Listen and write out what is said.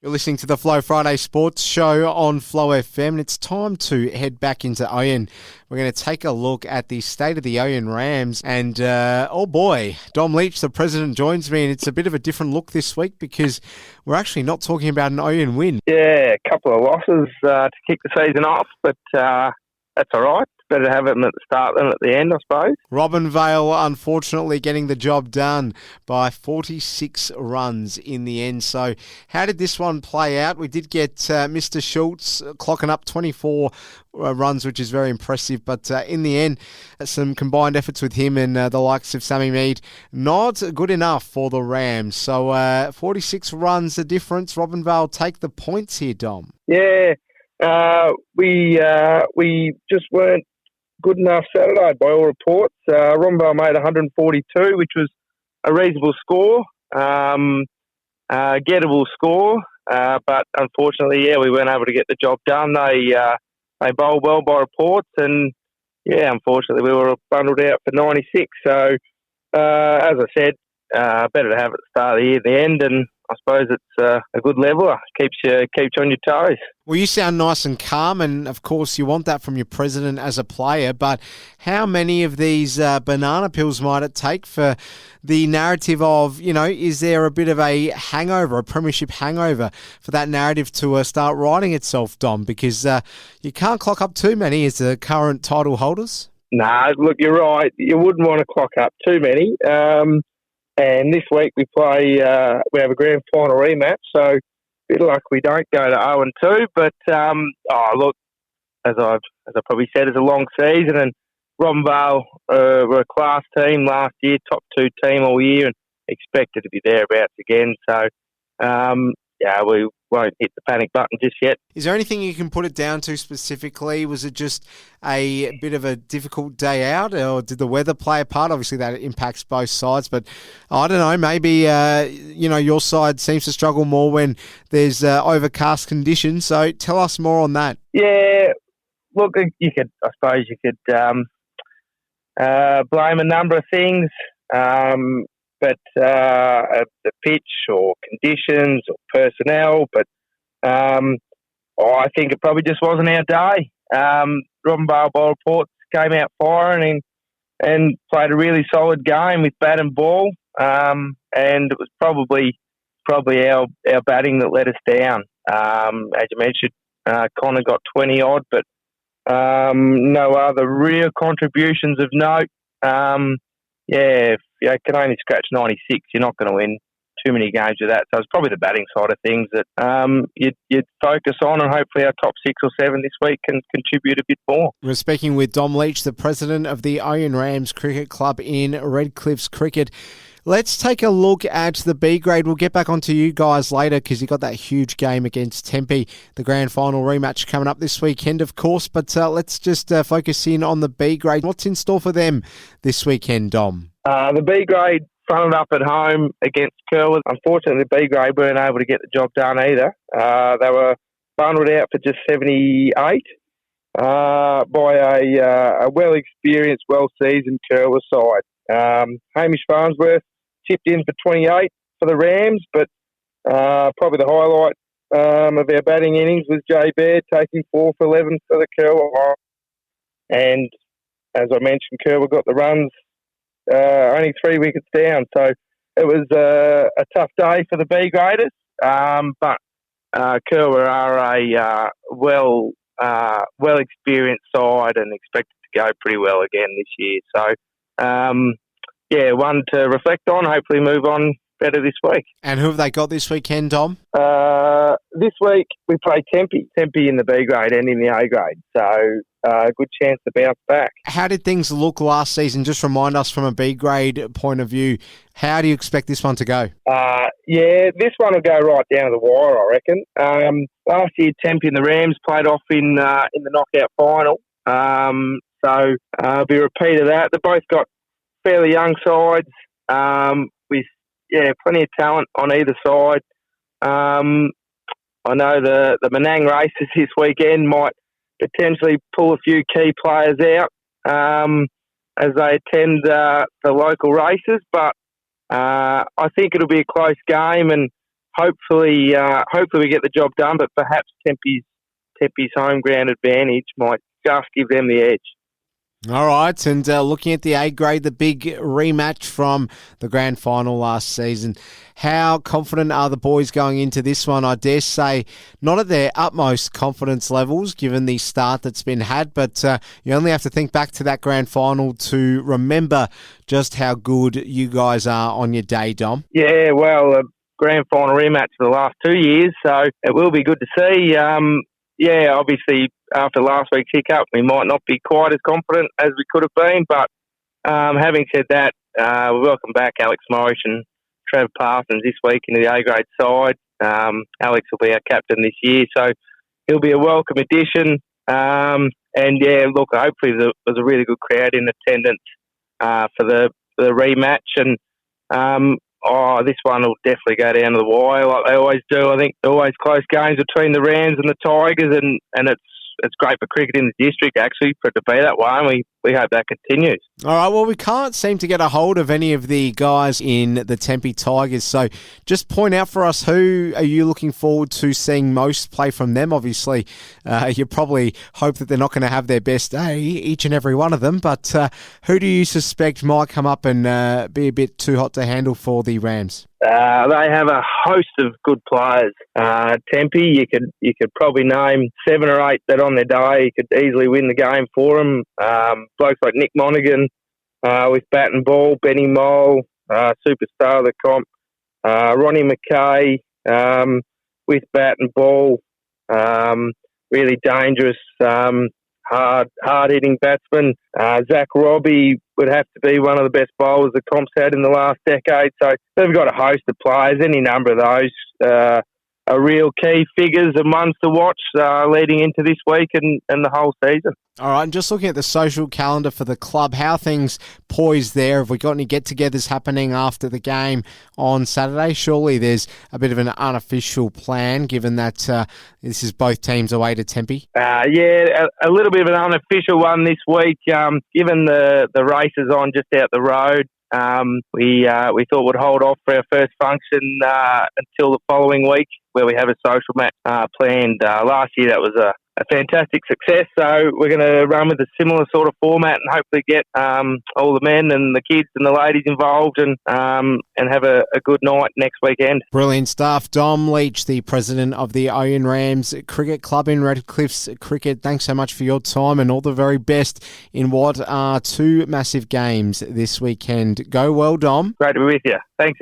You're listening to the Flow Friday Sports Show on Flow FM, and it's time to head back into Ouyen. We're going to take a look at the state of the Ouyen Rams, and oh boy, Dom Leach, the president, joins me, and it's a bit of a different look this week because we're actually not talking about an Ouyen win. Yeah, a couple of losses to kick the season off, but that's all right. Better to have it at the start than at the end, I suppose. Robinvale, unfortunately, getting the job done by 46 runs in the end. So how did this one play out? We did get Mr. Schultz clocking up 24 runs, which is very impressive. But in the end, some combined efforts with him and the likes of Sammy Mead, not good enough for the Rams. So 46 runs the difference. Robinvale take the points here, Dom. Yeah, we just weren't good enough Saturday by all reports. Robinvale made 142, which was a reasonable score, gettable score, but unfortunately, we weren't able to get the job done. They bowled well by reports, and unfortunately, we were bundled out for 96. So, as I said, better to have it at the start of the year than the end, and I suppose it's a good leveler. Keeps you on your toes. Well, you sound nice and calm, and of course you want that from your president as a player, but how many of these banana pills might it take for the narrative of, is there a bit of a hangover, a premiership hangover, for that narrative to start writing itself, Dom? Because you can't clock up too many as the current title holders. No, look, you're right. You wouldn't want to clock up too many. And this week we play. We have a grand final rematch, so a bit of luck we don't go to 0-2. But look, as I probably said, it's a long season, and Robinvale were a class team last year, top 2 team all year, and expected to be thereabouts again. So we won't hit the panic button just yet. Is there anything you can put it down to specifically? Was it just a bit of a difficult day out, or did the weather play a part? Obviously, that impacts both sides, but I don't know, maybe, your side seems to struggle more when there's overcast conditions. So tell us more on that. Yeah, look, I suppose you could blame a number of things. But the pitch or conditions or personnel. But I think it probably just wasn't our day. Robinvale Bowl Reports came out firing and played a really solid game with bat and ball. And it was probably our batting that let us down. As you mentioned, Connor got 20 odd, but no other real contributions of note. If you can only scratch 96, you're not going to win too many games with that. So it's probably the batting side of things that you'd focus on, and hopefully our top 6 or 7 this week can contribute a bit more. We're speaking with Dom Leach, the president of the Ouyen Rams Cricket Club in Redcliffs Cricket. Let's take a look at the B grade. We'll get back onto you guys later because you got that huge game against Tempie, the grand final rematch coming up this weekend, of course. But let's just focus in on the B grade. What's in store for them this weekend, Dom? The B grade fronted up at home against Curl. Unfortunately, the B grade weren't able to get the job done either. They were bundled out for just 78 by a well-experienced, well-seasoned Curl side. Hamish Farnsworth chipped in for 28 for the Rams, but probably the highlight of our batting innings was Jay Baird taking 4 for 11 for the Curl. And as I mentioned, Curl got the runs only 3 wickets down. So it was a tough day for the B graders, but Curl are a well-experienced side and expected to go pretty well again this year. So, one to reflect on, hopefully move on better this week. And who have they got this weekend, Dom? This week we play Tempie in the B grade and in the A grade. So good chance to bounce back. How did things look last season? Just remind us from a B grade point of view. How do you expect this one to go? This one will go right down to the wire, I reckon. Last year, Tempie and the Rams played off in the knockout final. So it'll be a repeat of that. They both got fairly young sides with plenty of talent on either side. I know the Menang races this weekend might potentially pull a few key players out as they attend the local races, but I think it'll be a close game, and hopefully we get the job done, but perhaps Tempie's home ground advantage might just give them the edge. All right, and looking at the A grade, the big rematch from the grand final last season, how confident are the boys going into this one? I dare say not at their utmost confidence levels, given the start that's been had, but you only have to think back to that grand final to remember just how good you guys are on your day, Dom. Yeah, well, a grand final rematch for the last 2 years, so it will be good to see. Obviously, after last week's hiccup, we might not be quite as confident as we could have been. But having said that, we welcome back Alex Morris and Trav Parsons this week into the A-grade side. Alex will be our captain this year, so he'll be a welcome addition. Hopefully there's a really good crowd in attendance for the rematch. And this one will definitely go down to the wire like they always do. I think always close games between the Rams and the Tigers, and it's great for cricket in the district, actually, for it to be that way, and we hope that continues. All right, well, we can't seem to get a hold of any of the guys in the Tempie Tigers, so just point out for us, who are you looking forward to seeing most play from them? Obviously, you probably hope that they're not going to have their best day, each and every one of them, but who do you suspect might come up and be a bit too hot to handle for the Rams? They have a host of good players. Tempie, you could probably name 7 or 8 that on their day you could easily win the game for them. Blokes like Nick Monaghan with bat and ball, Benny Mole, superstar of the comp, Ronnie McKay with bat and ball, really dangerous, hard-hitting batsman. Zach Robbie would have to be one of the best bowlers the comp's had in the last decade. So they've got a host of players. Any number of those are real key figures and ones to watch leading into this week and the whole season. All right, and just looking at the social calendar for the club, how things poised there? Have we got any get-togethers happening after the game on Saturday? Surely there's a bit of an unofficial plan, given that this is both teams away to Tempie. A little bit of an unofficial one this week. Given the races on just out the road, we thought we'd hold off for our first function until the following week, where we have a social match planned. Last year that was a fantastic success, so we're going to run with a similar sort of format and hopefully get all the men and the kids and the ladies involved and have a good night next weekend. Brilliant stuff. Dom Leach, the president of the Ouyen Rams Cricket Club in Redcliffs Cricket, thanks so much for your time and all the very best in what are 2 massive games this weekend. Go well, Dom. Great to be with you. Thanks.